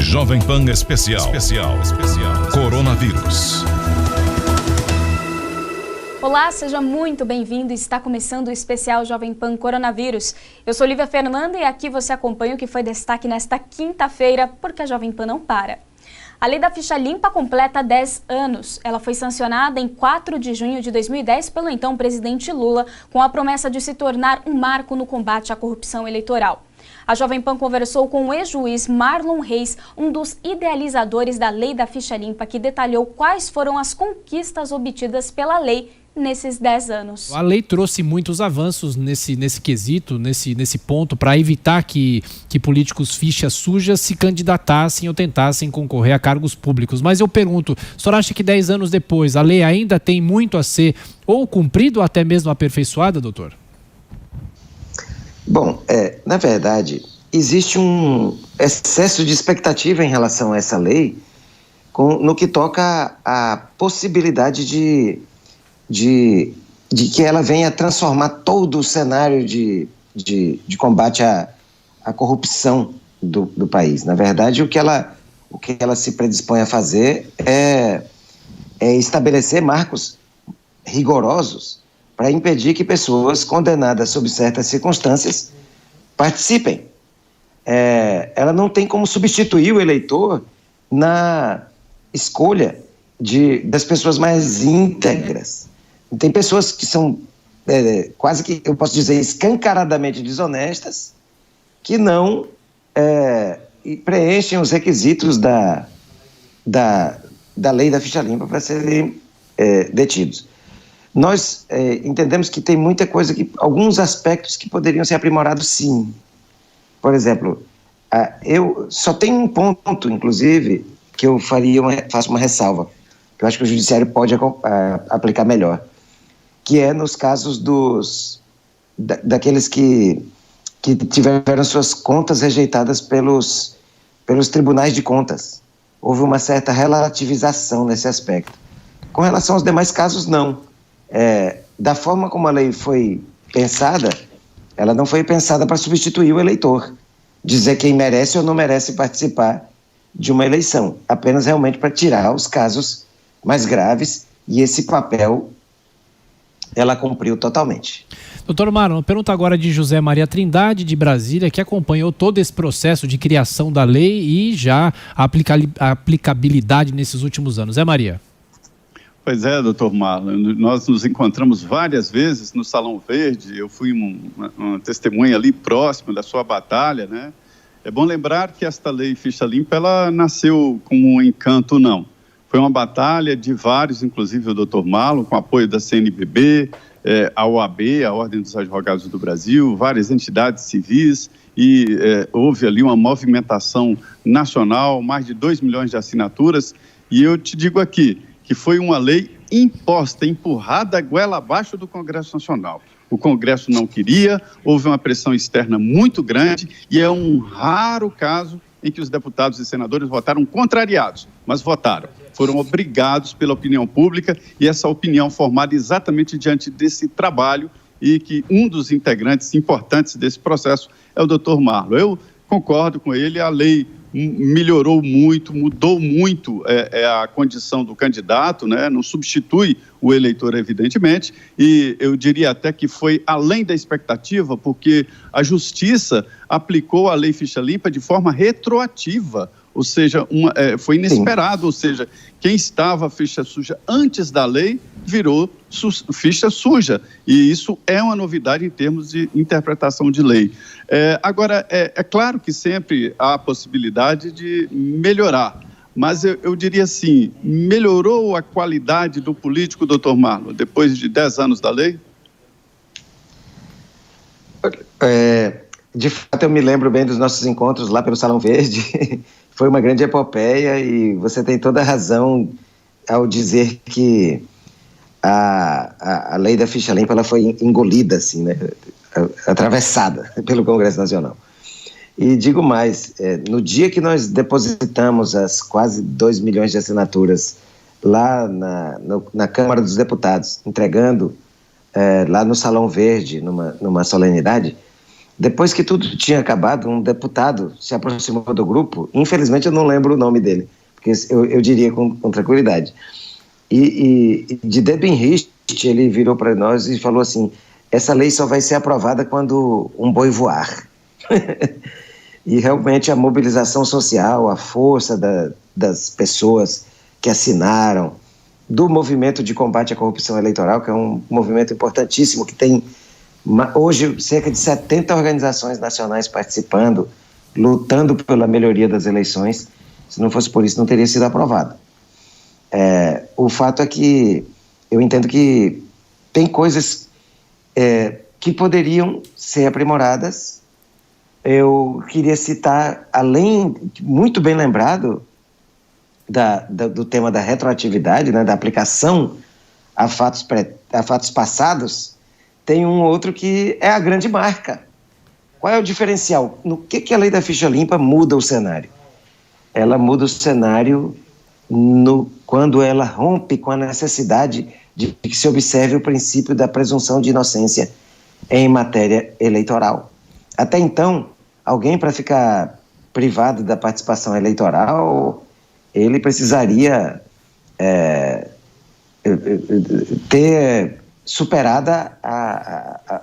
Jovem Pan Especial. Coronavírus. Olá, seja muito bem-vindo. Está começando o especial Jovem Pan Coronavírus. Eu sou Lívia Fernanda e aqui você acompanha o que foi destaque nesta quinta-feira, porque a Jovem Pan não para. A Lei da Ficha Limpa completa 10 anos. Ela foi sancionada em 4 de junho de 2010 pelo então presidente Lula, com a promessa de se tornar um marco no combate à corrupção eleitoral. A Jovem Pan conversou com o ex-juiz Marlon Reis, um dos idealizadores da Lei da Ficha Limpa, que detalhou quais foram as conquistas obtidas pela lei nesses 10 anos. A lei trouxe muitos avanços nesse quesito, nesse ponto, para evitar que políticos fichas sujas se candidatassem ou tentassem concorrer a cargos públicos. Mas eu pergunto, o senhor acha que 10 anos depois a lei ainda tem muito a ser ou cumprido ou até mesmo aperfeiçoada, doutor? Bom, na verdade, existe um excesso de expectativa em relação a essa lei no que toca à possibilidade de que ela venha transformar todo o cenário de combate à corrupção do país. Na verdade, o que ela se predispõe a fazer é estabelecer marcos rigorosos para impedir que pessoas condenadas sob certas circunstâncias participem. Ela não tem como substituir o eleitor na escolha das pessoas mais íntegras. Tem pessoas que são quase que, eu posso dizer, escancaradamente desonestas, que não preenchem os requisitos da lei da ficha limpa para serem detidos. Nós entendemos que tem muita coisa, alguns aspectos que poderiam ser aprimorados, sim. Por exemplo, eu só tenho um ponto, inclusive, que eu faço uma ressalva, que eu acho que o judiciário pode aplicar melhor, que é nos casos daqueles que tiveram suas contas rejeitadas pelos tribunais de contas. Houve uma certa relativização nesse aspecto. Com relação aos demais casos, não. Da forma como a lei foi pensada, ela não foi pensada para substituir o eleitor, dizer quem merece ou não merece participar de uma eleição, apenas realmente para tirar os casos mais graves, e esse papel ela cumpriu totalmente. Doutor Marlon, pergunta agora de José Maria Trindade, de Brasília, que acompanhou todo esse processo de criação da lei e já a aplicabilidade nesses últimos anos. Zé Maria. Pois é, doutor Marlon, nós nos encontramos várias vezes no Salão Verde, eu fui uma testemunha ali próxima da sua batalha, né? É bom lembrar que esta lei Ficha Limpa, ela nasceu com um encanto, não. Foi uma batalha de vários, inclusive o doutor Marlon, com apoio da CNBB, a OAB, a Ordem dos Advogados do Brasil, várias entidades civis, e houve ali uma movimentação nacional, mais de 2 milhões de assinaturas, e eu te digo aqui, que foi uma lei imposta, empurrada goela abaixo do Congresso Nacional. O Congresso não queria, houve uma pressão externa muito grande e é um raro caso em que os deputados e senadores votaram contrariados, mas votaram. Foram obrigados pela opinião pública e essa opinião formada exatamente diante desse trabalho e que um dos integrantes importantes desse processo é o doutor Marlon. Eu concordo com ele, a lei melhorou muito, mudou muito a condição do candidato, né? Não substitui o eleitor, evidentemente, e eu diria até que foi além da expectativa, porque a Justiça aplicou a Lei Ficha Limpa de forma retroativa, ou seja, foi inesperado, ou seja, quem estava ficha suja antes da lei virou ficha suja, e isso é uma novidade em termos de interpretação de lei. Agora, é claro que sempre há a possibilidade de melhorar, mas eu diria assim, melhorou a qualidade do político, doutor Marlon, depois de 10 anos da lei? De fato, eu me lembro bem dos nossos encontros lá pelo Salão Verde. Foi uma grande epopeia e você tem toda a razão ao dizer que a lei da ficha limpa ela foi engolida, assim, né? Atravessada pelo Congresso Nacional. E digo mais, no dia que nós depositamos as quase 2 milhões de assinaturas lá na Câmara dos Deputados, entregando lá no Salão Verde, numa solenidade, Depois que tudo tinha acabado, um deputado se aproximou do grupo, infelizmente eu não lembro o nome dele, porque eu diria com tranquilidade. E de dedo em riste, ele virou para nós e falou assim: essa lei só vai ser aprovada quando um boi voar. E realmente a mobilização social, a força das pessoas que assinaram, do movimento de combate à corrupção eleitoral, que é um movimento importantíssimo, que tem hoje cerca de 70 organizações nacionais participando, lutando pela melhoria das eleições. Se não fosse por isso, não teria sido aprovado. O fato é que eu entendo que tem coisas que poderiam ser aprimoradas. Eu queria citar, além, muito bem lembrado, do tema da retroatividade, né, da aplicação a fatos passados, tem um outro que é a grande marca. Qual é o diferencial? No que a lei da ficha limpa muda o cenário? Ela muda o cenário quando ela rompe com a necessidade de que se observe o princípio da presunção de inocência em matéria eleitoral. Até então, alguém, para ficar privado da participação eleitoral, ele precisaria ter superada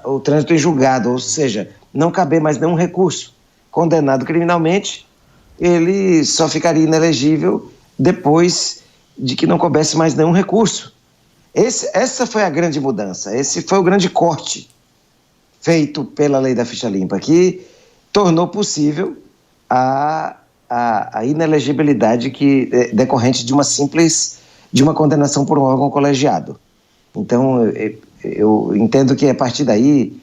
o trânsito em julgado, ou seja, não caber mais nenhum recurso. Condenado criminalmente, ele só ficaria inelegível depois de que não coubesse mais nenhum recurso. Essa foi a grande mudança, esse foi o grande corte feito pela lei da ficha limpa, que tornou possível a inelegibilidade decorrente de uma condenação por um órgão colegiado. Então, eu entendo que a partir daí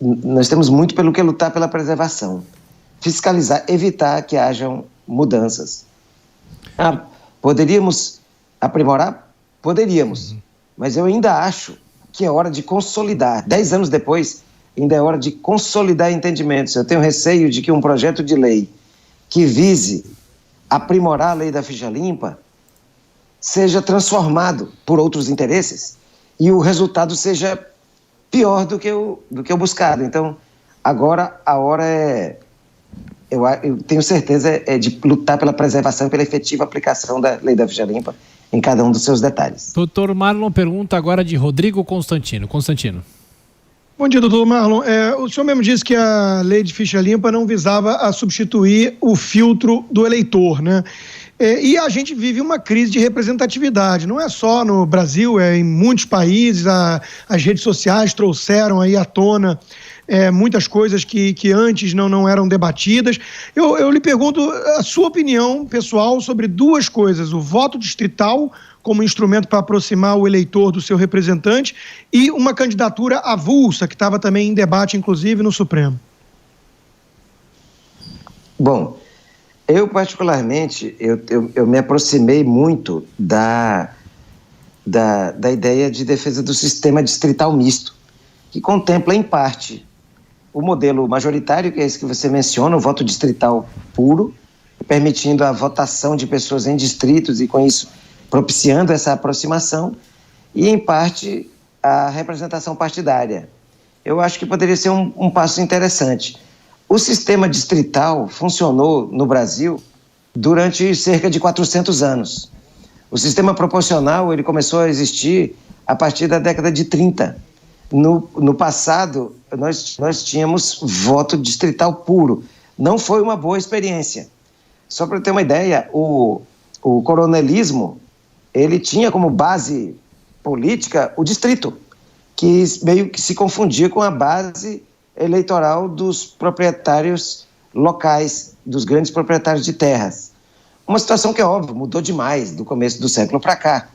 nós temos muito pelo que lutar pela preservação, fiscalizar, evitar que hajam mudanças. Poderíamos aprimorar? Poderíamos, mas eu ainda acho que é hora de consolidar. 10 anos depois, ainda é hora de consolidar entendimentos. Eu tenho receio de que um projeto de lei que vise aprimorar a lei da ficha limpa seja transformado por outros interesses e o resultado seja pior do que o buscado. Então, agora a hora eu tenho certeza, de lutar pela preservação e pela efetiva aplicação da lei da ficha limpa em cada um dos seus detalhes. Doutor Marlon, pergunta agora de Rodrigo Constantino. Bom dia, doutor Marlon. O senhor mesmo disse que a lei de ficha limpa não visava a substituir o filtro do eleitor, né? E a gente vive uma crise de representatividade, não é só no Brasil, em muitos países. As redes sociais trouxeram aí à tona muitas coisas que antes não eram debatidas. Eu lhe pergunto a sua opinião pessoal sobre duas coisas: o voto distrital como instrumento para aproximar o eleitor do seu representante e uma candidatura avulsa, que estava também em debate, inclusive, no Supremo. Bom, eu particularmente, eu me aproximei muito da ideia de defesa do sistema distrital misto, que contempla, em parte, o modelo majoritário, que é esse que você menciona, o voto distrital puro, permitindo a votação de pessoas em distritos e, com isso, propiciando essa aproximação, e, em parte, a representação partidária. Eu acho que poderia ser um passo interessante. O sistema distrital funcionou no Brasil durante cerca de 400 anos. O sistema proporcional ele começou a existir a partir da década de 30. No passado, nós tínhamos voto distrital puro. Não foi uma boa experiência. Só para ter uma ideia, o coronelismo ele tinha como base política o distrito, que meio que se confundia com a base eleitoral dos proprietários locais, dos grandes proprietários de terras. Uma situação que, é óbvio, mudou demais do começo do século para cá,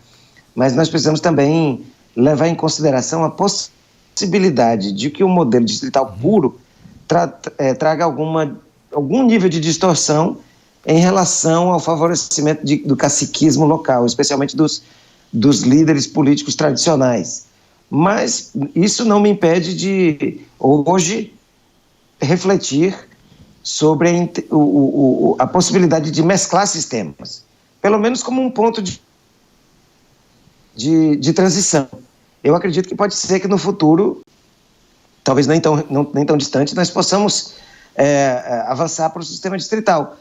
mas nós precisamos também levar em consideração a possibilidade de que o modelo distrital puro traga algum nível de distorção em relação ao favorecimento do caciquismo local, especialmente dos líderes políticos tradicionais. Mas isso não me impede de, hoje, refletir sobre a possibilidade de mesclar sistemas, pelo menos como um ponto de transição. Eu acredito que pode ser que no futuro talvez nem tão distante, nós possamos avançar para o sistema distrital.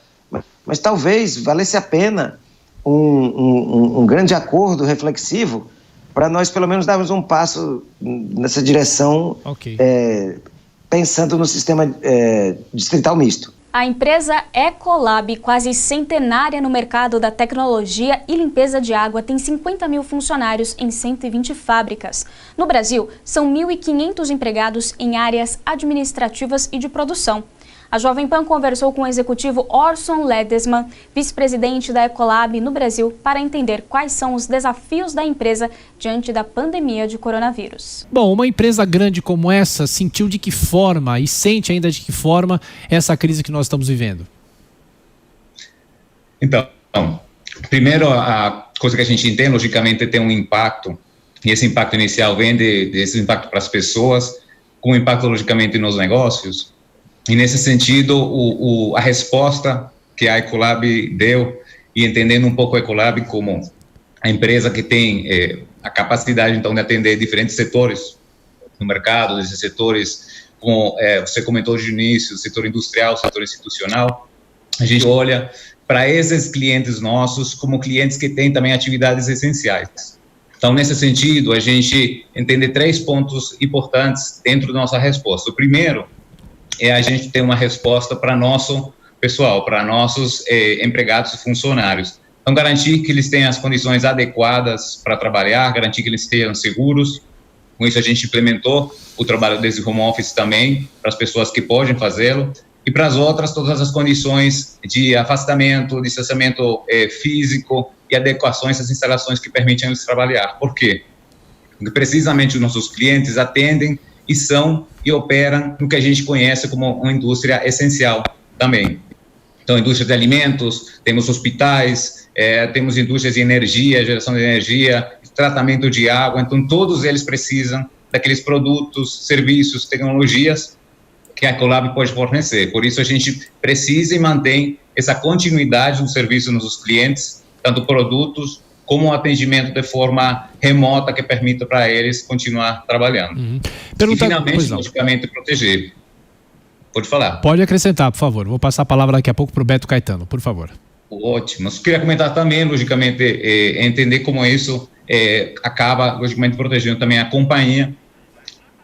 Mas talvez valesse a pena um grande acordo reflexivo para nós, pelo menos, darmos um passo nessa direção, pensando no sistema distrital misto. A empresa Ecolab, quase centenária no mercado da tecnologia e limpeza de água, tem 50 mil funcionários em 120 fábricas. No Brasil, são 1.500 empregados em áreas administrativas e de produção. A Jovem Pan conversou com o executivo Orson Ledesma, vice-presidente da Ecolab no Brasil, para entender quais são os desafios da empresa diante da pandemia de coronavírus. Bom, uma empresa grande como essa sentiu de que forma e sente ainda de que forma essa crise que nós estamos vivendo? Então, primeiro, a coisa que a gente entende, logicamente, tem um impacto, e esse impacto inicial vem desse impacto para as pessoas, com impacto, logicamente, nos negócios. E, nesse sentido, a resposta que a Ecolab deu, e entendendo um pouco a Ecolab como a empresa que tem a capacidade, então, de atender diferentes setores no mercado, esses setores, como você comentou de início, setor industrial, setor institucional, a gente olha para esses clientes nossos como clientes que têm também atividades essenciais. Então, nesse sentido, a gente entende 3 pontos importantes dentro da nossa resposta. O primeiro é a gente ter uma resposta para nosso pessoal, para nossos empregados e funcionários. Então, garantir que eles tenham as condições adequadas para trabalhar, garantir que eles estejam seguros. Com isso, a gente implementou o trabalho desde home office também, para as pessoas que podem fazê-lo, e para as outras, todas as condições de afastamento, distanciamento físico e adequações às instalações que permitem eles trabalhar. Por quê? Porque precisamente os nossos clientes atendem e são e operam no que a gente conhece como uma indústria essencial também. Então, indústria de alimentos, temos hospitais, temos indústrias de energia, geração de energia, tratamento de água, então todos eles precisam daqueles produtos, serviços, tecnologias que a Ecolab pode fornecer. Por isso, a gente precisa e mantém essa continuidade do serviço nos nossos clientes, tanto produtos como um atendimento de forma remota que permita para eles continuar trabalhando. E finalmente, logicamente, proteger. Pode falar. Pode acrescentar, por favor. Vou passar a palavra daqui a pouco para o Beto Caetano, por favor. Ótimo. Eu queria comentar também, logicamente, entender como isso acaba, logicamente, protegendo também a companhia,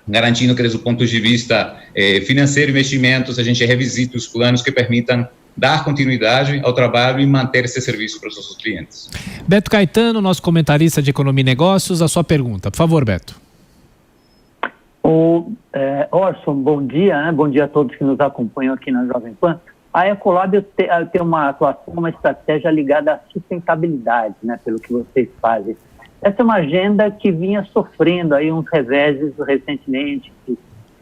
garantindo que, desde o ponto de vista financeiro, investimentos, a gente revisite os planos que permitam dar continuidade ao trabalho e manter esse serviço para os nossos clientes. Beto Caetano, nosso comentarista de Economia e Negócios, a sua pergunta. Por favor, Beto. Orson, bom dia, né? Bom dia a todos que nos acompanham aqui na Jovem Pan. A Ecolab tem uma atuação, uma estratégia ligada à sustentabilidade, né? Pelo que vocês fazem. Essa é uma agenda que vinha sofrendo aí uns reveses recentemente,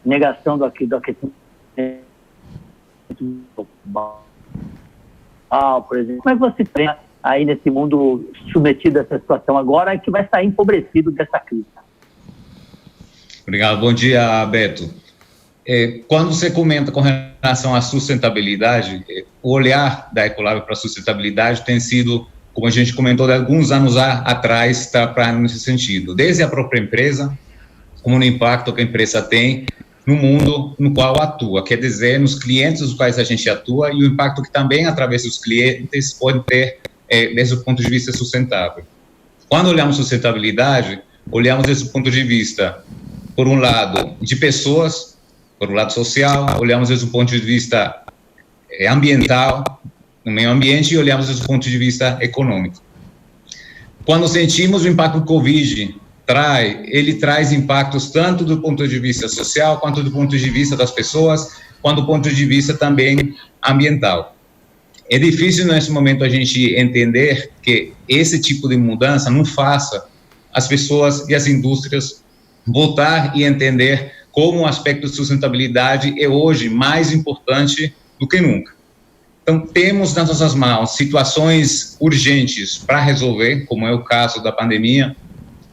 negação do aquecimento global, por exemplo. Como é que você pensa aí nesse mundo submetido a essa situação agora que vai sair empobrecido dessa crise? Obrigado. Bom dia, Beto. Quando você comenta com relação à sustentabilidade, o olhar da Ecolab para a sustentabilidade tem sido, como a gente comentou, de alguns anos atrás, para nesse sentido. Desde a própria empresa, como no impacto que a empresa tem no mundo no qual atua, quer dizer, nos clientes dos quais a gente atua e o impacto que também, através dos clientes, pode ter desde o ponto de vista sustentável. Quando olhamos sustentabilidade, olhamos desde o ponto de vista, por um lado, de pessoas, por um lado social, olhamos desde o ponto de vista ambiental, no meio ambiente, e olhamos desde o ponto de vista econômico. Quando sentimos o impacto do Covid, ele traz impactos tanto do ponto de vista social, quanto do ponto de vista das pessoas, quanto do ponto de vista também ambiental. É difícil nesse momento a gente entender que esse tipo de mudança não faça as pessoas e as indústrias voltar e entender como o aspecto de sustentabilidade é hoje mais importante do que nunca. Então, temos nas nossas mãos situações urgentes para resolver, como é o caso da pandemia,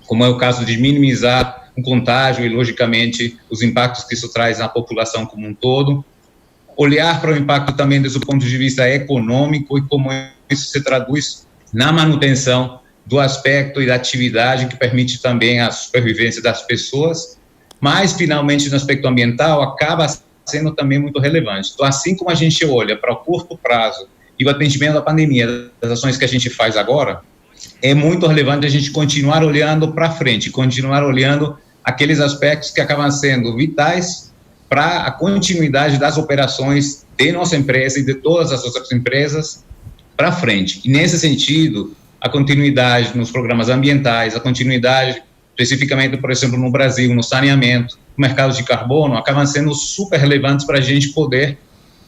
como é o caso de minimizar o contágio e, logicamente, os impactos que isso traz na população como um todo. Olhar para o impacto também desde o ponto de vista econômico e como isso se traduz na manutenção do aspecto e da atividade que permite também a supervivência das pessoas mas finalmente no aspecto ambiental acaba sendo também muito relevante. Então, assim como a gente olha para o curto prazo e o atendimento à pandemia, das ações que a gente faz agora, é muito relevante a gente continuar olhando para frente, continuar olhando aqueles aspectos que acabam sendo vitais para a continuidade das operações de nossa empresa e de todas as outras empresas para frente. E nesse sentido, a continuidade nos programas ambientais, a continuidade especificamente, por exemplo, no Brasil, no saneamento, no mercado de carbono, acabam sendo super relevantes para a gente poder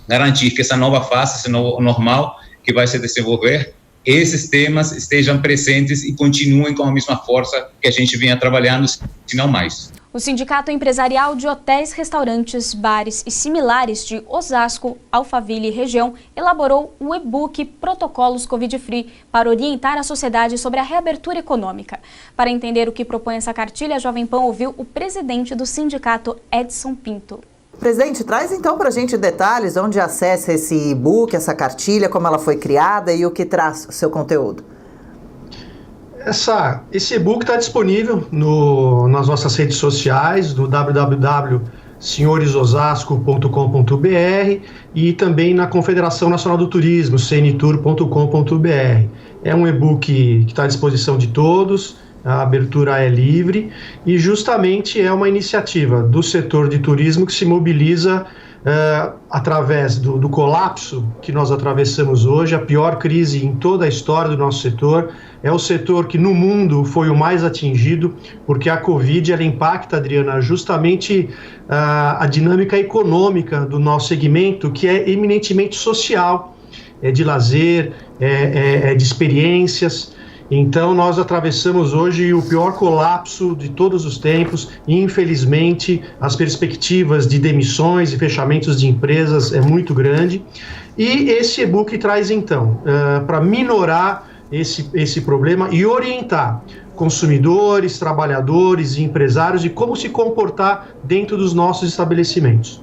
garantir que essa nova fase, esse novo normal que vai se desenvolver, esses temas estejam presentes e continuem com a mesma força que a gente vinha trabalhando, se não mais. O Sindicato Empresarial de Hotéis, Restaurantes, Bares e Similares de Osasco, Alphaville e região elaborou um e-book Protocolos Covid-Free para orientar a sociedade sobre a reabertura econômica. Para entender o que propõe essa cartilha, a Jovem Pan ouviu o presidente do sindicato, Edson Pinto. Presidente, traz então para a gente detalhes onde acessa esse e-book, essa cartilha, como ela foi criada e o que traz o seu conteúdo. Esse e-book está disponível nas nossas redes sociais, no www.senhoresosasco.com.br e também na Confederação Nacional do Turismo, cntour.com.br. É um e-book que está à disposição de todos, a abertura é livre e justamente é uma iniciativa do setor de turismo que se mobiliza através do colapso que nós atravessamos hoje, a pior crise em toda a história do nosso setor. É o setor que no mundo foi o mais atingido, porque a Covid ela impacta, Adriana, justamente a dinâmica econômica do nosso segmento, que é eminentemente social, é de lazer, é de experiências. Então, nós atravessamos hoje o pior colapso de todos os tempos e, infelizmente, as perspectivas de demissões e fechamentos de empresas é muito grande. E esse e-book traz, então, para minorar esse problema e orientar consumidores, trabalhadores e empresários de como se comportar dentro dos nossos estabelecimentos.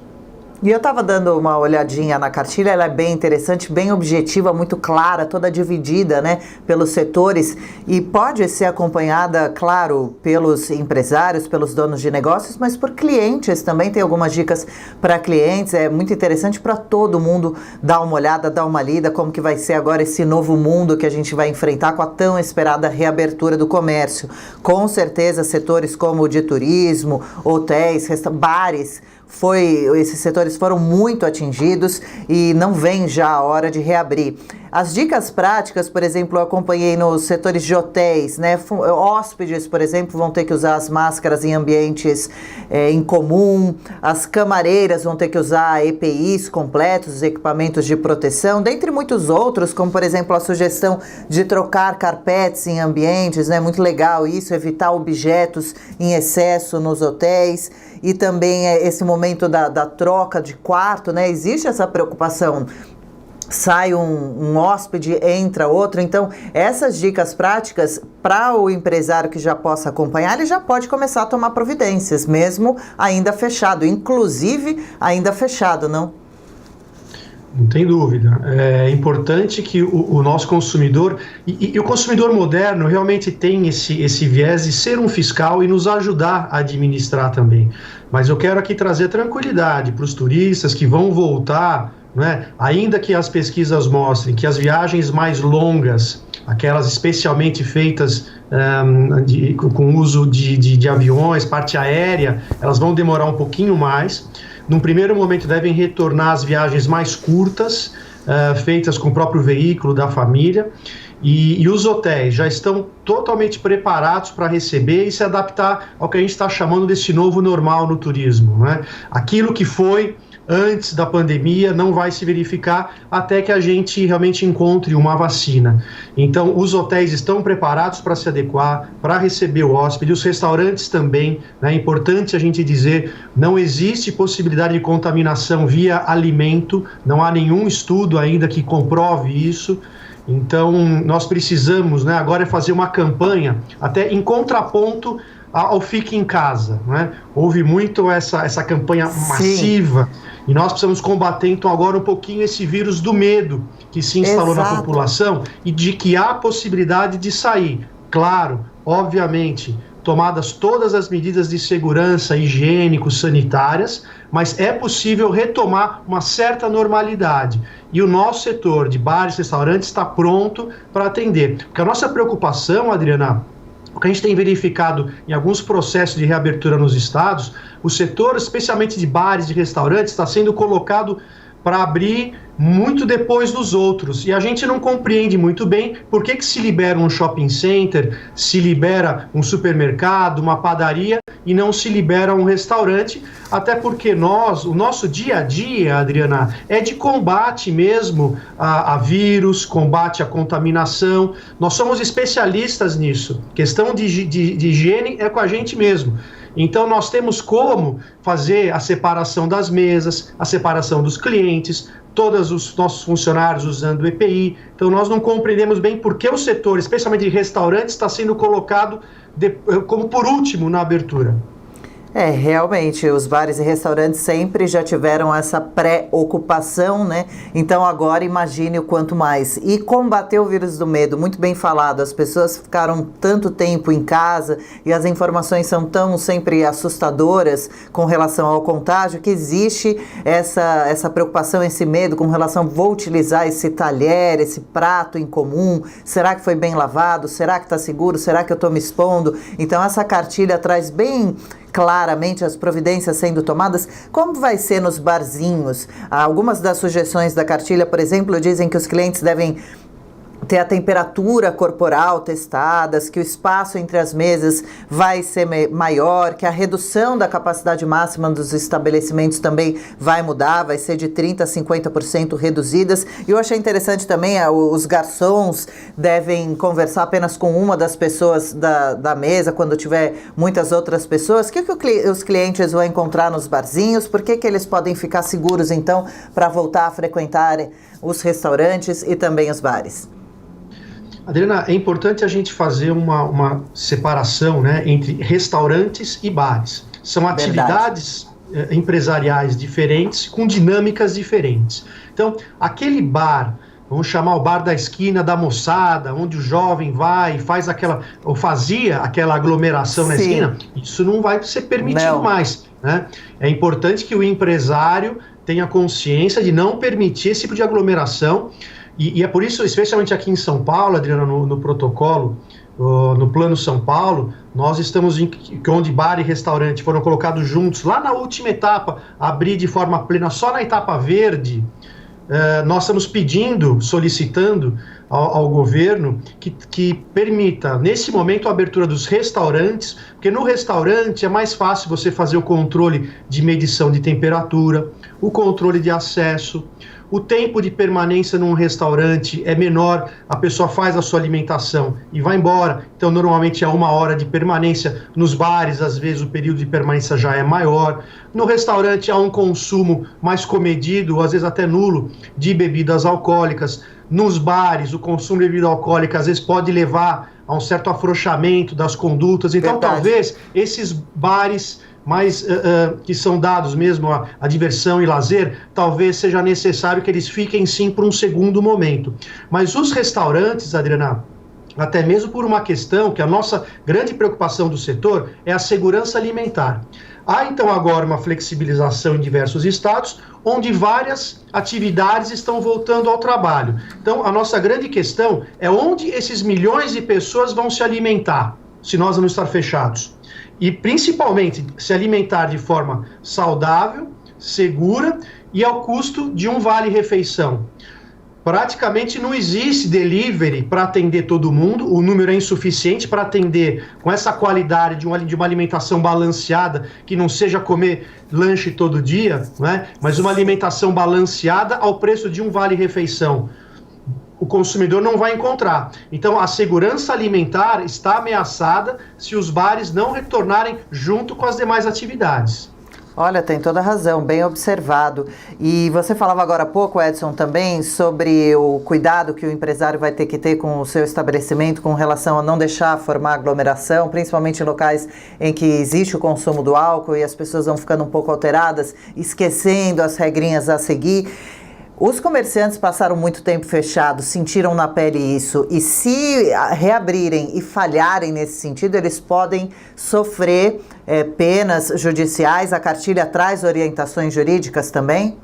E eu estava dando uma olhadinha na cartilha, ela é bem interessante, bem objetiva, muito clara, toda dividida, né, pelos setores e pode ser acompanhada, claro, pelos empresários, pelos donos de negócios, mas por clientes também. Tem algumas dicas para clientes, é muito interessante para todo mundo dar uma olhada, dar uma lida, como que vai ser agora esse novo mundo que a gente vai enfrentar com a tão esperada reabertura do comércio. Com certeza, setores como o de turismo, hotéis, bares, esses setores foram muito atingidos e não vem já a hora de reabrir. As dicas práticas, por exemplo, eu acompanhei nos setores de hotéis, né? Hóspedes, por exemplo, vão ter que usar as máscaras em ambientes em comum, as camareiras vão ter que usar EPIs completos, os equipamentos de proteção, dentre muitos outros, como, por exemplo, a sugestão de trocar carpetes em ambientes, né? Muito legal isso, evitar objetos em excesso nos hotéis. E também esse momento da troca de quarto, né? Existe essa preocupação. Sai um hóspede, entra outro. Então, essas dicas práticas, para o empresário que já possa acompanhar, ele já pode começar a tomar providências, mesmo ainda fechado. Inclusive, ainda fechado, não? Não tem dúvida. É importante que o nosso consumidor, e o consumidor moderno realmente tem esse viés de ser um fiscal e nos ajudar a administrar também. Mas eu quero aqui trazer tranquilidade para os turistas que vão voltar, né? Ainda que as pesquisas mostrem que as viagens mais longas, aquelas especialmente feitas com uso de aviões, parte aérea, elas vão demorar um pouquinho mais. Num primeiro momento devem retornar às viagens mais curtas, feitas com o próprio veículo da família, e os hotéis já estão totalmente preparados para receber e se adaptar ao que a gente está chamando desse novo normal no turismo, né? Aquilo que foi antes da pandemia não vai se verificar até que a gente realmente encontre uma vacina. Então, os hotéis estão preparados para se adequar, para receber o hóspede, os restaurantes também, né? É importante a gente dizer, não existe possibilidade de contaminação via alimento, não há nenhum estudo ainda que comprove isso. Então, nós precisamos, né, agora fazer uma campanha, até em contraponto ao Fique em Casa, né? Houve muito essa campanha massiva. Sim. E nós precisamos combater, então, agora um pouquinho esse vírus do medo que se instalou na população e de que há possibilidade de sair. Claro, obviamente, tomadas todas as medidas de segurança higiênico-sanitárias, mas é possível retomar uma certa normalidade. E o nosso setor de bares e restaurantes está pronto para atender. Porque a nossa preocupação, Adriana, o que a gente tem verificado em alguns processos de reabertura nos estados, o setor, especialmente de bares e restaurantes, está sendo colocado para abrir muito depois dos outros. E a gente não compreende muito bem por que se libera um shopping center, se libera um supermercado, uma padaria e não se libera um restaurante, até porque o nosso dia a dia, Adriana, é de combate mesmo a vírus, combate à contaminação. Nós somos especialistas nisso. Questão de higiene é com a gente mesmo. Então, nós temos como fazer a separação das mesas, a separação dos clientes, todos os nossos funcionários usando o EPI. Então, nós não compreendemos bem por que o setor, especialmente de restaurantes, está sendo colocado como por último na abertura. Realmente, os bares e restaurantes sempre já tiveram essa preocupação, né? Então agora imagine o quanto mais. E combater o vírus do medo, muito bem falado, as pessoas ficaram tanto tempo em casa e as informações são tão sempre assustadoras com relação ao contágio, que existe essa preocupação, esse medo com relação, vou utilizar esse talher, esse prato em comum, será que foi bem lavado, será que está seguro, será que eu estou me expondo? Então essa cartilha traz bem claramente as providências sendo tomadas. Como vai ser nos barzinhos? Algumas das sugestões da cartilha, por exemplo, dizem que os clientes devem ter a temperatura corporal testadas, que o espaço entre as mesas vai ser maior, que a redução da capacidade máxima dos estabelecimentos também vai mudar, vai ser de 30% a 50% reduzidas. E eu achei interessante também, os garçons devem conversar apenas com uma das pessoas da mesa, quando tiver muitas outras pessoas. O que os clientes vão encontrar nos barzinhos? Por que eles podem ficar seguros, então, para voltar a frequentar os restaurantes e também os bares? Adriana, é importante a gente fazer uma separação, né, entre restaurantes e bares. São atividades empresariais diferentes, com dinâmicas diferentes. Então, aquele bar, vamos chamar o bar da esquina da moçada, onde o jovem vai e fazia aquela aglomeração na esquina, isso não vai ser permitido mais, né? É importante que o empresário tenha consciência de não permitir esse tipo de aglomeração. E é por isso, especialmente aqui em São Paulo, Adriana, no protocolo, no Plano São Paulo, nós estamos onde bar e restaurante foram colocados juntos, lá na última etapa, abrir de forma plena, só na etapa verde, nós estamos solicitando ao governo que permita, nesse momento, a abertura dos restaurantes, porque no restaurante é mais fácil você fazer o controle de medição de temperatura, o controle de acesso. O tempo de permanência num restaurante é menor, a pessoa faz a sua alimentação e vai embora. Então, normalmente é 1 hora de permanência. Nos bares, às vezes, o período de permanência já é maior. No restaurante, há um consumo mais comedido, às vezes até nulo, de bebidas alcoólicas. Nos bares, o consumo de bebida alcoólica, às vezes, pode levar a um certo afrouxamento das condutas. Então, talvez, esses bares mais que são dados mesmo a diversão e lazer, talvez seja necessário que eles fiquem sim por um segundo momento. Mas os restaurantes, Adriana, até mesmo por uma questão que a nossa grande preocupação do setor é a segurança alimentar. Há então agora uma flexibilização em diversos estados, onde várias atividades estão voltando ao trabalho. Então a nossa grande questão é onde esses milhões de pessoas vão se alimentar, se nós vamos estar fechados. E, principalmente, se alimentar de forma saudável, segura e ao custo de um vale-refeição. Praticamente não existe delivery para atender todo mundo, o número é insuficiente para atender com essa qualidade de uma alimentação balanceada, que não seja comer lanche todo dia, né? Mas uma alimentação balanceada ao preço de um vale-refeição. O consumidor não vai encontrar. Então, a segurança alimentar está ameaçada se os bares não retornarem junto com as demais atividades. Olha, tem toda a razão, bem observado. E você falava agora há pouco, Edson, também sobre o cuidado que o empresário vai ter que ter com o seu estabelecimento com relação a não deixar formar aglomeração, principalmente em locais em que existe o consumo do álcool e as pessoas vão ficando um pouco alteradas, esquecendo as regrinhas a seguir. Os comerciantes passaram muito tempo fechados, sentiram na pele isso, e se reabrirem e falharem nesse sentido, eles podem sofrer penas judiciais. A cartilha traz orientações jurídicas também?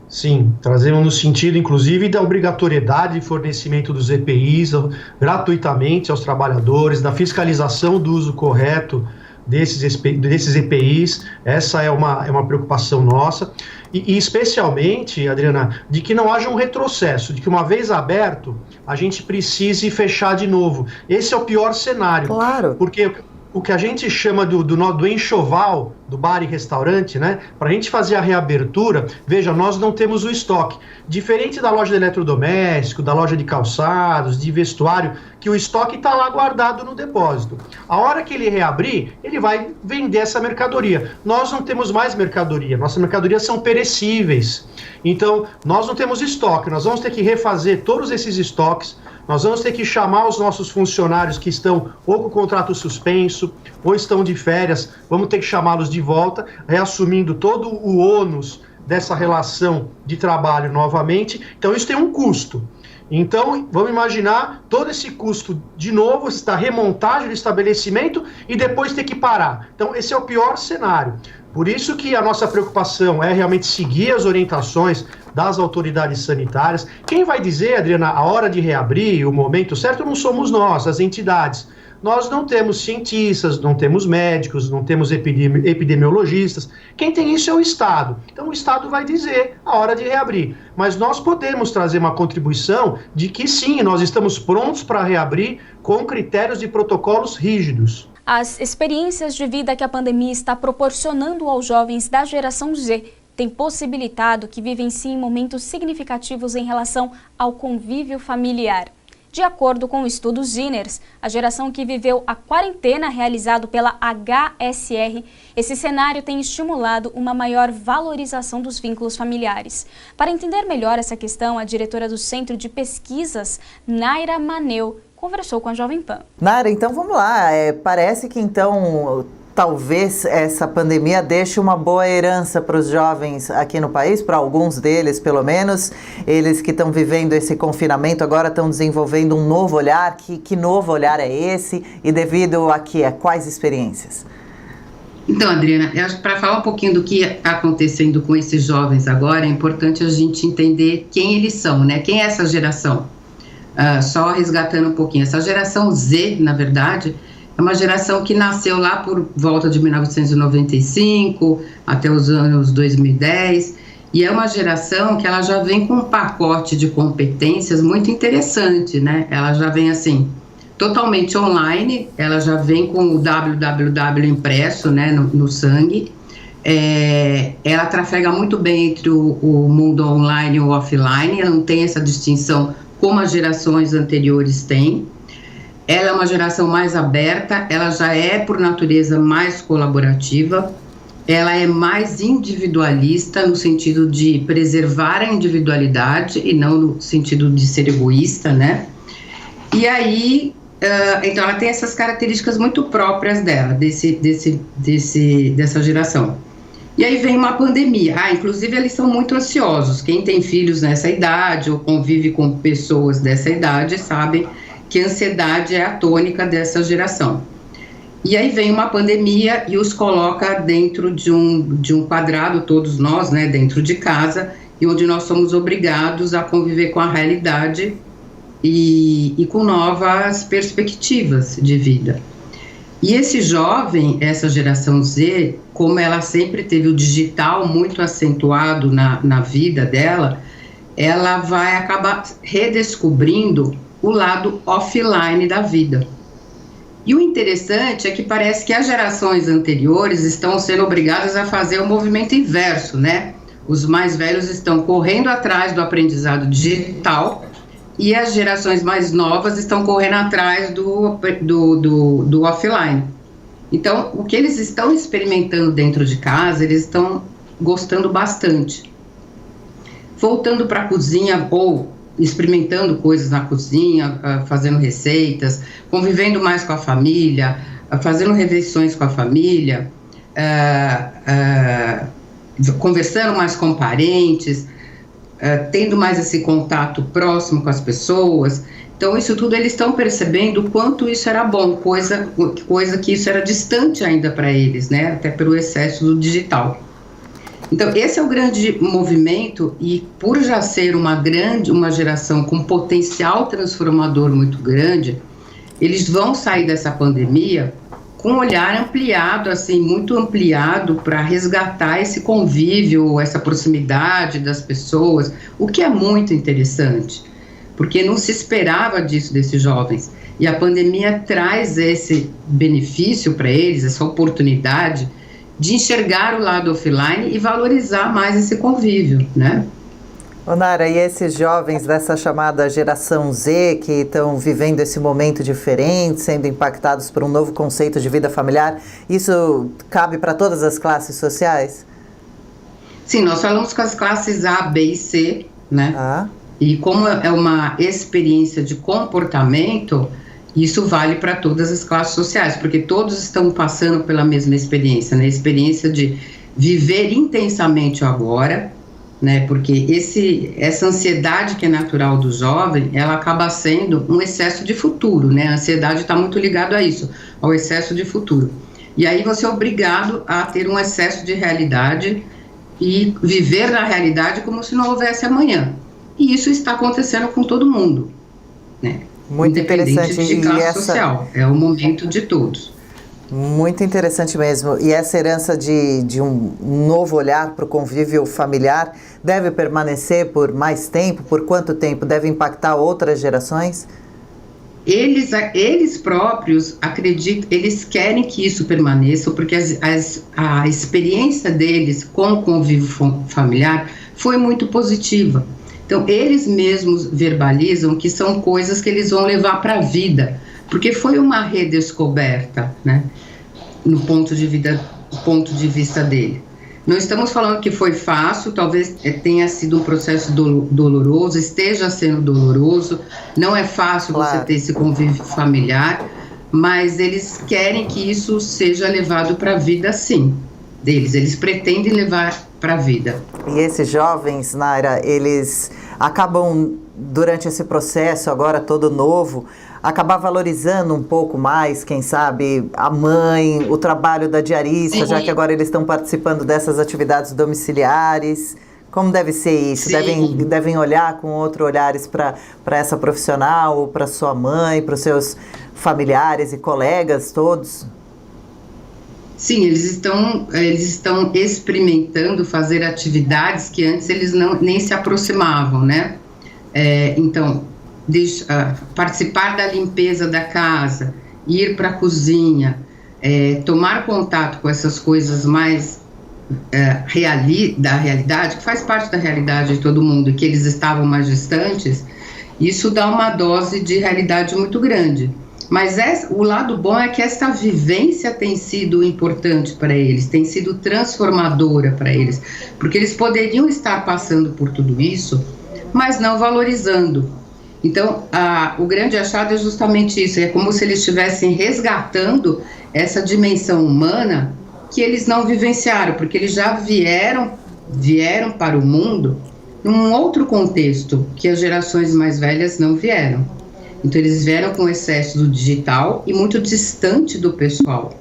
Sim, trazemos no sentido, inclusive, da obrigatoriedade de fornecimento dos EPIs gratuitamente aos trabalhadores, da fiscalização do uso correto desses EPIs. Essa é uma preocupação nossa, e especialmente, Adriana, de que não haja um retrocesso, de que uma vez aberto, a gente precise fechar de novo. Esse é o pior cenário. Claro. Porque o que a gente chama do enxoval do bar e restaurante, né? Para a gente fazer a reabertura, veja, nós não temos o estoque. Diferente da loja de eletrodoméstico, da loja de calçados, de vestuário, que o estoque está lá guardado no depósito. A hora que ele reabrir, ele vai vender essa mercadoria. Nós não temos mais mercadoria, nossas mercadorias são perecíveis. Então, nós não temos estoque, nós vamos ter que refazer todos esses estoques. Nós vamos ter que chamar os nossos funcionários que estão ou com o contrato suspenso, ou estão de férias, vamos ter que chamá-los de volta, reassumindo todo o ônus dessa relação de trabalho novamente. Então, isso tem um custo. Então, vamos imaginar todo esse custo de novo, essa remontagem do estabelecimento e depois ter que parar. Então, esse é o pior cenário. Por isso que a nossa preocupação é realmente seguir as orientações das autoridades sanitárias. Quem vai dizer, Adriana, a hora de reabrir, o momento certo, não somos nós, as entidades. Nós não temos cientistas, não temos médicos, não temos epidemiologistas. Quem tem isso é o Estado. Então o Estado vai dizer a hora de reabrir. Mas nós podemos trazer uma contribuição de que sim, nós estamos prontos para reabrir com critérios e protocolos rígidos. As experiências de vida que a pandemia está proporcionando aos jovens da geração Z têm possibilitado que vivenciem momentos significativos em relação ao convívio familiar. De acordo com o estudo Giners, a geração que viveu a quarentena realizado pela HSR, esse cenário tem estimulado uma maior valorização dos vínculos familiares. Para entender melhor essa questão, a diretora do Centro de Pesquisas, Naira Maneu, conversou com a Jovem Pan. Naira, então vamos lá. Parece que então talvez essa pandemia deixe uma boa herança para os jovens aqui no país, para alguns deles pelo menos. Eles que estão vivendo esse confinamento agora estão desenvolvendo um novo olhar. Que novo olhar é esse? E devido a quê? A quais experiências? Então, Adriana, eu acho que para falar um pouquinho do que está acontecendo com esses jovens agora, é importante a gente entender quem eles são, né? Quem é essa geração? Só resgatando um pouquinho. Essa geração Z, na verdade, é uma geração que nasceu lá por volta de 1995 até os anos 2010, e é uma geração que ela já vem com um pacote de competências muito interessante, né? Ela já vem assim, totalmente online, ela já vem com o www impresso, né, no sangue. Ela trafega muito bem entre o mundo online e o offline, ela não tem essa distinção como as gerações anteriores têm. Ela é uma geração mais aberta, ela já é, por natureza, mais colaborativa, ela é mais individualista no sentido de preservar a individualidade e não no sentido de ser egoísta, né? E aí, então ela tem essas características muito próprias dela, dessa geração. E aí vem uma pandemia. Inclusive eles são muito ansiosos. Quem tem filhos nessa idade ou convive com pessoas dessa idade sabe que a ansiedade é a tônica dessa geração. E aí vem uma pandemia e os coloca dentro de um quadrado, todos nós, né, dentro de casa, e onde nós somos obrigados a conviver com a realidade e com novas perspectivas de vida. E esse jovem, essa geração Z, como ela sempre teve o digital muito acentuado na vida dela, ela vai acabar redescobrindo o lado offline da vida. E o interessante é que parece que as gerações anteriores estão sendo obrigadas a fazer o movimento inverso, né? Os mais velhos estão correndo atrás do aprendizado digital e as gerações mais novas estão correndo atrás do offline. Então, o que eles estão experimentando dentro de casa, eles estão gostando bastante. Voltando para a cozinha ou experimentando coisas na cozinha, fazendo receitas, convivendo mais com a família, fazendo refeições com a família, conversando mais com parentes, tendo mais esse contato próximo com as pessoas. Então, isso tudo eles estão percebendo o quanto isso era bom, coisa que isso era distante ainda para eles, né? Até pelo excesso do digital. Então, esse é o grande movimento, e por já ser uma geração com potencial transformador muito grande, eles vão sair dessa pandemia com um olhar ampliado, assim, muito ampliado, para resgatar esse convívio, essa proximidade das pessoas, o que é muito interessante, porque não se esperava disso desses jovens. E a pandemia traz esse benefício para eles, essa oportunidade de enxergar o lado offline e valorizar mais esse convívio, né? Nara, e esses jovens dessa chamada geração Z que estão vivendo esse momento diferente, sendo impactados por um novo conceito de vida familiar, isso cabe para todas as classes sociais? Sim, nós falamos com as classes A, B e C, né? E como é uma experiência de comportamento, isso vale para todas as classes sociais, porque todos estão passando pela mesma experiência, né? Experiência de viver intensamente o agora, né? Porque essa ansiedade que é natural do jovem, ela acaba sendo um excesso de futuro, né? A ansiedade está muito ligado a isso, ao excesso de futuro. E aí você é obrigado a ter um excesso de realidade e viver na realidade como se não houvesse amanhã. E isso está acontecendo com todo mundo, né? Muito interessante. De classe social, é o momento de todos. Muito interessante mesmo. E essa herança de um novo olhar para o convívio familiar deve permanecer por mais tempo? Por quanto tempo? Deve impactar outras gerações? Eles próprios acreditam, eles querem que isso permaneça, porque a experiência deles com o convívio familiar foi muito positiva. Então, eles mesmos verbalizam que são coisas que eles vão levar para a vida, porque foi uma redescoberta, né, no ponto de vista dele. Não estamos falando que foi fácil, talvez tenha sido um processo doloroso, esteja sendo doloroso, não é fácil você ter esse convívio familiar, mas eles querem que isso seja levado para a vida, sim, eles pretendem levar para a vida. E esses jovens, Naira, eles acabam, durante esse processo agora todo novo, acabar valorizando um pouco mais, quem sabe, a mãe, o trabalho da diarista, já que agora eles estão participando dessas atividades domiciliares. Como deve ser isso? Devem olhar com outros olhares para essa profissional, para sua mãe, para os seus familiares e colegas todos? Sim, eles estão experimentando fazer atividades que antes eles nem se aproximavam, né? Então, participar da limpeza da casa, ir para a cozinha, tomar contato com essas coisas mais da realidade, que faz parte da realidade de todo mundo, e que eles estavam mais distantes, isso dá uma dose de realidade muito grande. Mas o lado bom é que essa vivência tem sido importante para eles, tem sido transformadora para eles, porque eles poderiam estar passando por tudo isso, mas não valorizando. Então, o grande achado é justamente isso, é como se eles estivessem resgatando essa dimensão humana que eles não vivenciaram, porque eles já vieram para o mundo num outro contexto que as gerações mais velhas não vieram. Então, eles vieram com excesso do digital e muito distante do pessoal.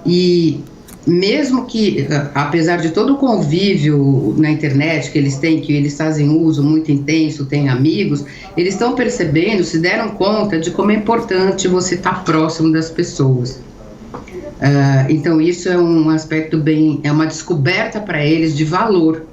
E mesmo que, apesar de todo o convívio na internet que eles fazem uso muito intenso, têm amigos, eles estão percebendo, se deram conta de como é importante você estar próximo das pessoas. Então, isso é um aspecto é uma descoberta para eles de valor.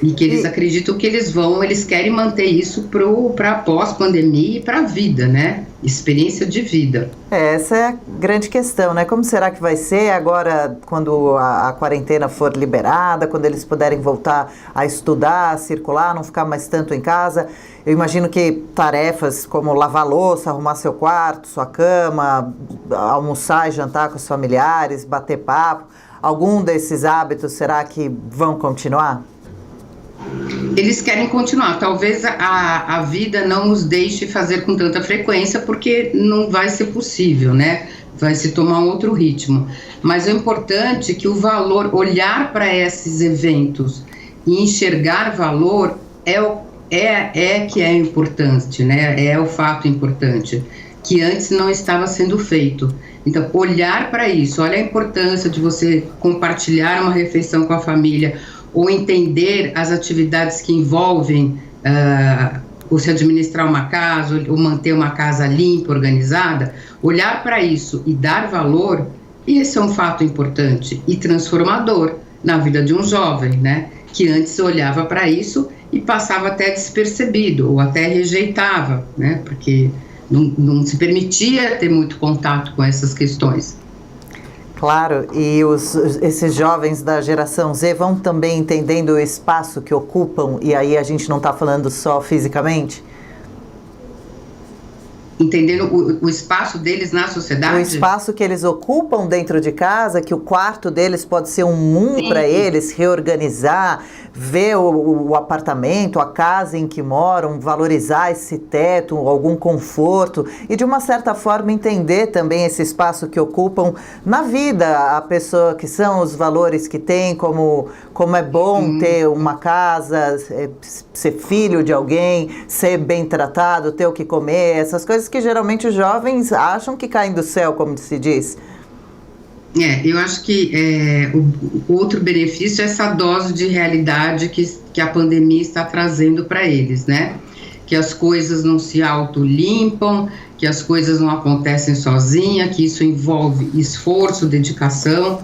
E que eles acreditam que eles querem manter isso para pós-pandemia e para a vida, né? Experiência de vida. Essa é a grande questão, né? Como será que vai ser agora, quando a quarentena for liberada, quando eles puderem voltar a estudar, a circular, não ficar mais tanto em casa? Eu imagino que tarefas como lavar louça, arrumar seu quarto, sua cama, almoçar e jantar com os familiares, bater papo, algum desses hábitos será que vão continuar? Eles querem continuar, talvez a vida não os deixe fazer com tanta frequência, porque não vai ser possível, né? Vai se tomar um outro ritmo. Mas é importante que o valor, olhar para esses eventos e enxergar valor, que é importante, né? É o fato importante, que antes não estava sendo feito. Então, olhar para isso, olha a importância de você compartilhar uma refeição com a família, ou entender as atividades que envolvem ou se administrar uma casa, ou manter uma casa limpa, organizada, olhar para isso e dar valor, esse é um fato importante e transformador na vida de um jovem, né? Que antes olhava para isso e passava até despercebido, ou até rejeitava, né? Porque não se permitia ter muito contato com essas questões. Claro, e esses jovens da geração Z vão também entendendo o espaço que ocupam, e aí a gente não está falando só fisicamente? Entendendo o espaço deles na sociedade? O espaço que eles ocupam dentro de casa, que o quarto deles pode ser um mundo para eles, reorganizar, ver o apartamento, a casa em que moram, valorizar esse teto, algum conforto e de uma certa forma entender também esse espaço que ocupam na vida, a pessoa que são, os valores que tem, como é bom ter uma casa, ser filho de alguém, ser bem tratado, ter o que comer, essas coisas que geralmente os jovens acham que caem do céu, como se diz. Eu acho que o outro benefício é essa dose de realidade que a pandemia está trazendo para eles, né? Que as coisas não se autolimpam, que as coisas não acontecem sozinha, que isso envolve esforço, dedicação.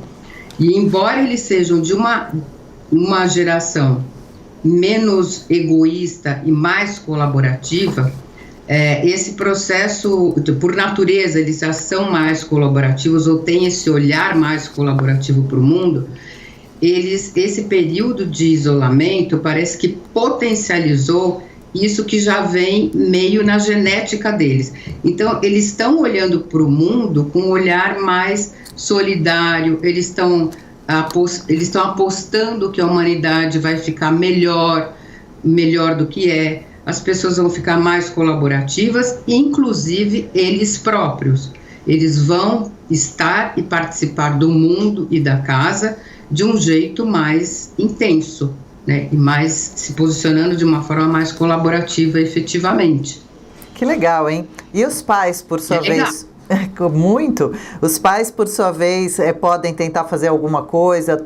E embora eles sejam de uma geração menos egoísta e mais colaborativa, esse processo, por natureza, eles já são mais colaborativos ou têm esse olhar mais colaborativo para o mundo. Esse período de isolamento parece que potencializou isso que já vem meio na genética deles. Então, eles estão olhando para o mundo com um olhar mais solidário, eles estão apostando que a humanidade vai ficar melhor do que é. As pessoas vão ficar mais colaborativas, inclusive eles próprios. Eles vão estar e participar do mundo e da casa de um jeito mais intenso, né? E mais se posicionando de uma forma mais colaborativa efetivamente. Que legal, hein? E os pais, por sua vez? Muito. Os pais, por sua vez, podem tentar fazer alguma coisa,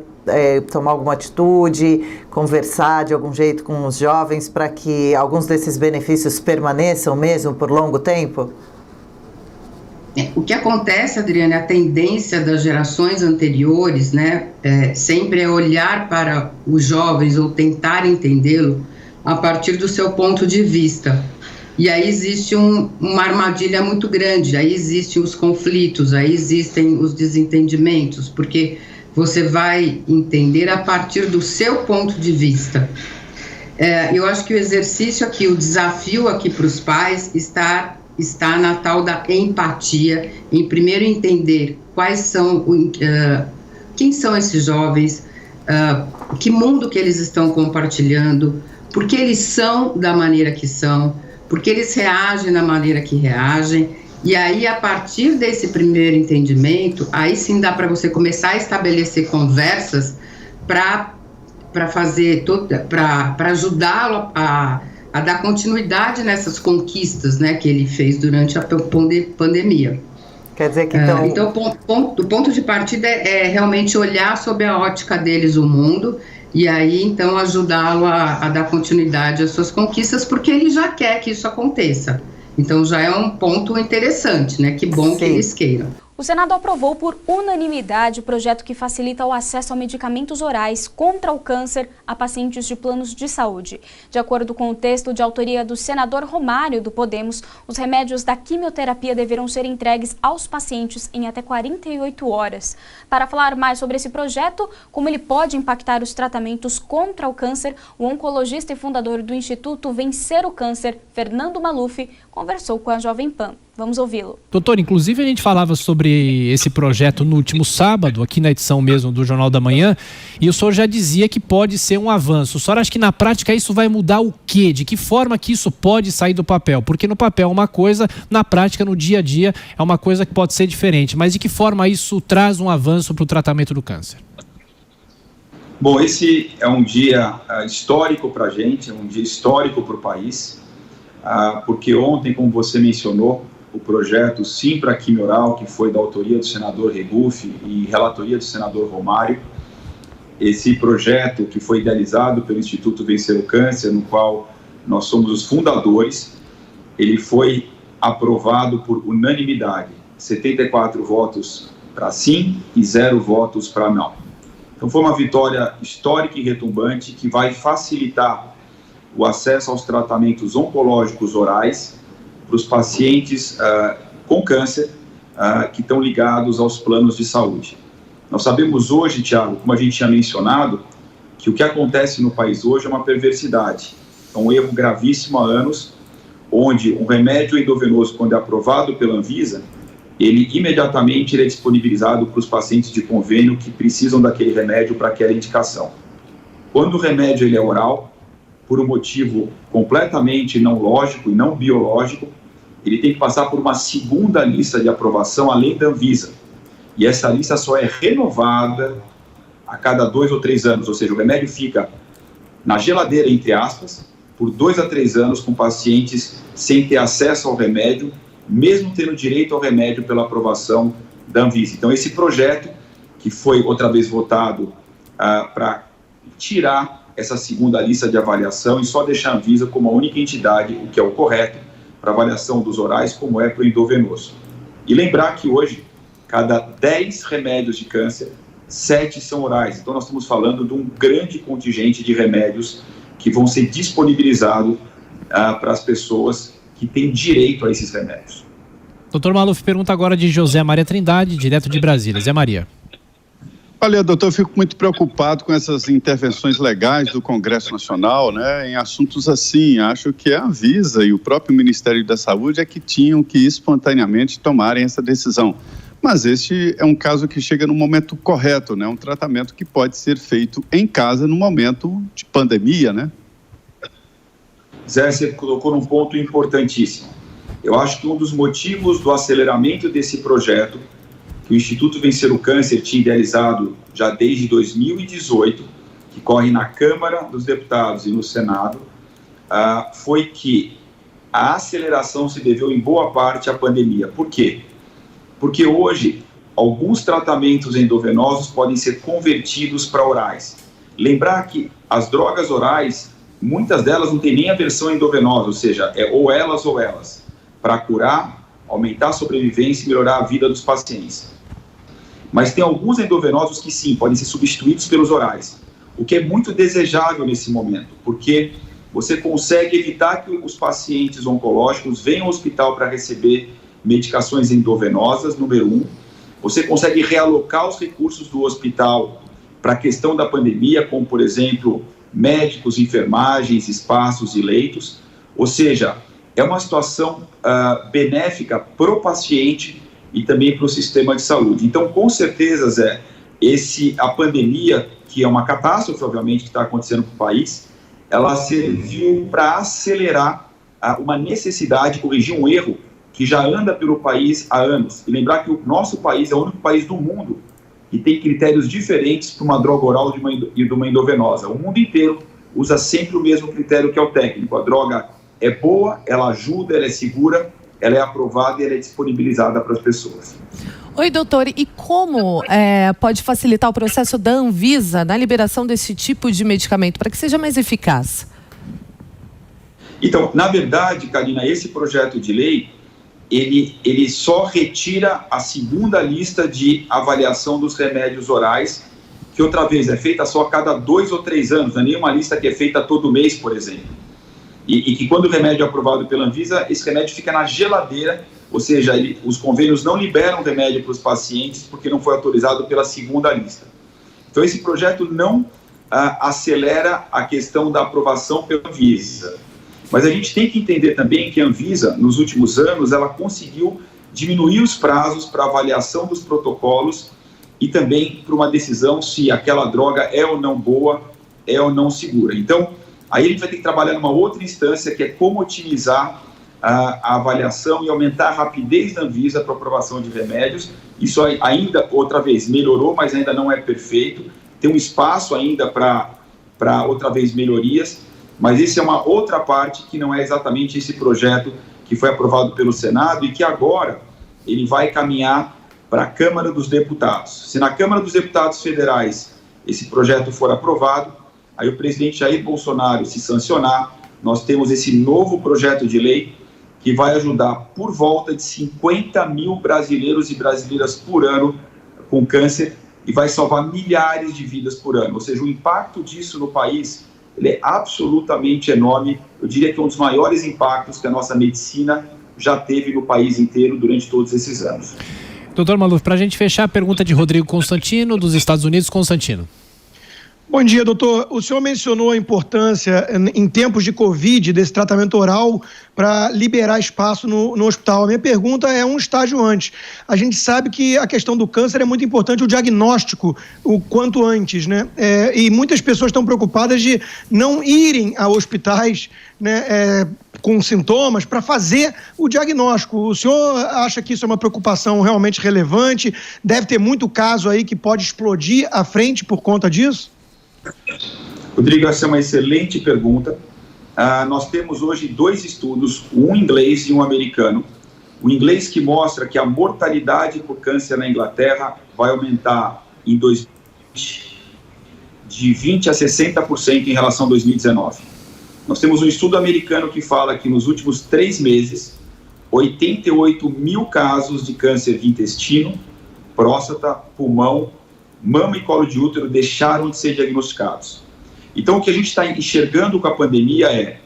tomar alguma atitude, conversar de algum jeito com os jovens para que alguns desses benefícios permaneçam mesmo por longo tempo? O que acontece, Adriana, a tendência das gerações anteriores, né, sempre é olhar para os jovens ou tentar entendê-lo a partir do seu ponto de vista. E aí existe uma armadilha muito grande, aí existem os conflitos, aí existem os desentendimentos, porque você vai entender a partir do seu ponto de vista. Eu acho que o exercício aqui, o desafio aqui para os pais está na tal da empatia, em primeiro entender quem são esses jovens, que mundo que eles estão compartilhando, por que eles são da maneira que são, por que eles reagem da maneira que reagem. E aí, a partir desse primeiro entendimento, aí sim dá para você começar a estabelecer conversas para ajudá-lo a dar continuidade nessas conquistas, né, que ele fez durante a pandemia. Quer dizer que então... Então, o ponto de partida é realmente olhar sob a ótica deles o mundo e aí, então, ajudá-lo a dar continuidade às suas conquistas, porque ele já quer que isso aconteça. Então já é um ponto interessante, né? Que bom que eles queiram. O Senado aprovou por unanimidade o projeto que facilita o acesso a medicamentos orais contra o câncer a pacientes de planos de saúde. De acordo com o texto de autoria do senador Romário, do Podemos, os remédios da quimioterapia deverão ser entregues aos pacientes em até 48 horas. Para falar mais sobre esse projeto, como ele pode impactar os tratamentos contra o câncer, o oncologista e fundador do Instituto Vencer o Câncer, Fernando Maluf, conversou com a Jovem Pan. Vamos ouvi-lo. Doutor, inclusive a gente falava sobre esse projeto no último sábado, aqui na edição mesmo do Jornal da Manhã, e o senhor já dizia que pode ser um avanço. O senhor acha que na prática isso vai mudar o quê? De que forma que isso pode sair do papel? Porque no papel é uma coisa, na prática, no dia a dia, é uma coisa que pode ser diferente. Mas de que forma isso traz um avanço para o tratamento do câncer? Bom, esse é um dia histórico para a gente, é um dia histórico para o país, porque ontem, como você mencionou, o projeto Sim para a Quimio Oral, que foi da autoria do senador Regufe e relatoria do senador Romário, esse projeto que foi idealizado pelo Instituto Vencer o Câncer, no qual nós somos os fundadores, ele foi aprovado por unanimidade, 74 votos para sim e 0 votos para não. Então foi uma vitória histórica e retumbante que vai facilitar o acesso aos tratamentos oncológicos orais para os pacientes com câncer que estão ligados aos planos de saúde. Nós sabemos hoje, Tiago, como a gente tinha mencionado, que o que acontece no país hoje é uma perversidade, é um erro gravíssimo há anos, onde um remédio endovenoso, quando é aprovado pela Anvisa, ele imediatamente é disponibilizado para os pacientes de convênio que precisam daquele remédio para aquela indicação. Quando o remédio ele é oral, por um motivo completamente não lógico e não biológico, ele tem que passar por uma segunda lista de aprovação além da Anvisa. E essa lista só é renovada a cada 2 ou 3 anos, ou seja, o remédio fica na geladeira, entre aspas, por 2 a 3 anos com pacientes sem ter acesso ao remédio, mesmo tendo direito ao remédio pela aprovação da Anvisa. Então, esse projeto, que foi outra vez votado para tirar essa segunda lista de avaliação e só deixar a Anvisa como a única entidade, o que é o correto, para avaliação dos orais, como é para o endovenoso. E lembrar que hoje, cada 10 remédios de câncer, 7 são orais. Então, nós estamos falando de um grande contingente de remédios que vão ser disponibilizados para as pessoas que têm direito a esses remédios. Doutor Maluf, pergunta agora de José Maria Trindade, direto de Brasília. Zé Maria. Olha, doutor, eu fico muito preocupado com essas intervenções legais do Congresso Nacional, né, em assuntos assim. Acho que a Anvisa e o próprio Ministério da Saúde é que tinham que espontaneamente tomarem essa decisão. Mas este é um caso que chega no momento correto, né? Um tratamento que pode ser feito em casa no momento de pandemia, né? Zé, você colocou num ponto importantíssimo. Eu acho que um dos motivos do aceleramento desse projeto, que o Instituto Vencer o Câncer tinha idealizado já desde 2018, que corre na Câmara dos Deputados e no Senado, foi que a aceleração se deveu em boa parte à pandemia. Por quê? Porque hoje, alguns tratamentos endovenosos podem ser convertidos para orais. Lembrar que as drogas orais, muitas delas não têm nem a versão endovenosa, ou seja, é ou elas, para curar, aumentar a sobrevivência e melhorar a vida dos pacientes. Mas tem alguns endovenosos que sim, podem ser substituídos pelos orais, o que é muito desejável nesse momento, porque você consegue evitar que os pacientes oncológicos venham ao hospital para receber medicações endovenosas, número 1. Você consegue realocar os recursos do hospital para a questão da pandemia, como, por exemplo, médicos, enfermagens, espaços e leitos. Ou seja, é uma situação benéfica para o paciente e também para o sistema de saúde. Então, com certeza, Zé, a pandemia, que é uma catástrofe, obviamente, que está acontecendo no país, ela serviu para acelerar uma necessidade de corrigir um erro que já anda pelo país há anos. E lembrar que o nosso país é o único país do mundo que tem critérios diferentes para uma droga oral e de uma endovenosa. O mundo inteiro usa sempre o mesmo critério, que é o técnico. A droga é boa, ela ajuda, ela é segura, ela é aprovada e ela é disponibilizada para as pessoas. Oi, doutor, e como pode facilitar o processo da Anvisa na liberação desse tipo de medicamento para que seja mais eficaz? Então, na verdade, Karina, esse projeto de lei, ele só retira a segunda lista de avaliação dos remédios orais, que outra vez é feita só a cada 2 ou 3 anos, não é nenhuma lista que é feita todo mês, por exemplo. E que quando o remédio é aprovado pela Anvisa, esse remédio fica na geladeira, ou seja, os convênios não liberam o remédio para os pacientes porque não foi autorizado pela segunda lista. Então, esse projeto não acelera a questão da aprovação pela Anvisa. Mas a gente tem que entender também que a Anvisa, nos últimos anos, ela conseguiu diminuir os prazos para avaliação dos protocolos e também para uma decisão se aquela droga é ou não boa, é ou não segura. Então, aí a gente vai ter que trabalhar numa outra instância, que é como otimizar a avaliação e aumentar a rapidez da Anvisa para aprovação de remédios. Isso ainda, outra vez, melhorou, mas ainda não é perfeito. tem um espaço ainda para outra vez melhorias, mas isso é uma outra parte que não é exatamente esse projeto que foi aprovado pelo Senado e que agora ele vai caminhar para a Câmara dos Deputados. Se na Câmara dos Deputados Federais esse projeto for aprovado, aí o presidente Jair Bolsonaro se sancionar, nós temos esse novo projeto de lei que vai ajudar por volta de 50 mil brasileiros e brasileiras por ano com câncer e vai salvar milhares de vidas por ano. Ou seja, o impacto disso no país ele é absolutamente enorme. Eu diria que é um dos maiores impactos que a nossa medicina já teve no país inteiro durante todos esses anos. Doutor Maluf, para a gente fechar, a pergunta de Rodrigo Constantino, dos Estados Unidos. Constantino. Bom dia, doutor. O senhor mencionou a importância, em tempos de Covid, desse tratamento oral para liberar espaço no hospital. A minha pergunta é um estágio antes. A gente sabe que a questão do câncer é muito importante, o diagnóstico o quanto antes, né? E muitas pessoas estão preocupadas de não irem a hospitais, né, com sintomas para fazer o diagnóstico. O senhor acha que isso é uma preocupação realmente relevante? Deve ter muito caso aí que pode explodir à frente por conta disso? Rodrigo, essa é uma excelente pergunta. Nós temos hoje 2 estudos, um inglês e um americano. O inglês que mostra que a mortalidade por câncer na Inglaterra vai aumentar em 2020 de 20% a 60% em relação a 2019. Nós temos um estudo americano que fala que nos últimos 3 meses, 88 mil casos de câncer de intestino, próstata, pulmão, mama e colo de útero deixaram de ser diagnosticados. Então, o que a gente está enxergando com a pandemia é,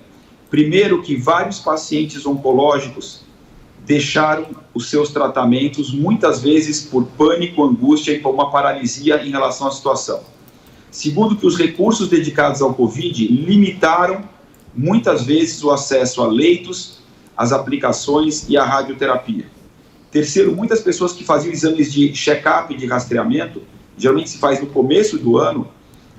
primeiro, que vários pacientes oncológicos deixaram os seus tratamentos, muitas vezes por pânico, angústia e por uma paralisia em relação à situação. Segundo, que os recursos dedicados ao Covid limitaram, muitas vezes, o acesso a leitos, às aplicações e à radioterapia. Terceiro, muitas pessoas que faziam exames de check-up e de rastreamento, geralmente se faz no começo do ano,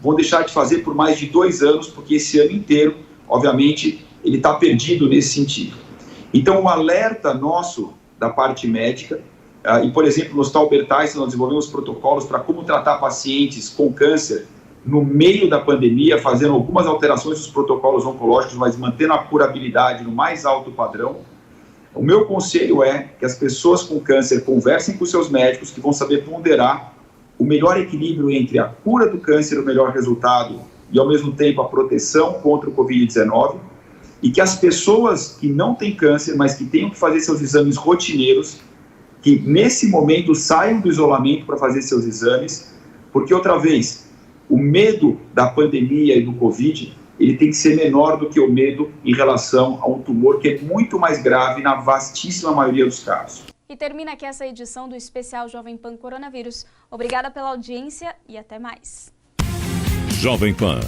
vão deixar de fazer por mais de 2 anos, porque esse ano inteiro, obviamente, ele está perdido nesse sentido. Então, um alerta nosso da parte médica, e, por exemplo, no Hospital Albert Einstein, nós desenvolvemos protocolos para como tratar pacientes com câncer no meio da pandemia, fazendo algumas alterações dos protocolos oncológicos, mas mantendo a curabilidade no mais alto padrão. O meu conselho é que as pessoas com câncer conversem com seus médicos, que vão saber ponderar o melhor equilíbrio entre a cura do câncer, o melhor resultado, e ao mesmo tempo a proteção contra o Covid-19, e que as pessoas que não têm câncer, mas que tenham que fazer seus exames rotineiros, que nesse momento saiam do isolamento para fazer seus exames, porque outra vez, o medo da pandemia e do Covid, ele tem que ser menor do que o medo em relação a um tumor que é muito mais grave na vastíssima maioria dos casos. E termina aqui essa edição do especial Jovem Pan Coronavírus. Obrigada pela audiência e até mais. Jovem Pan.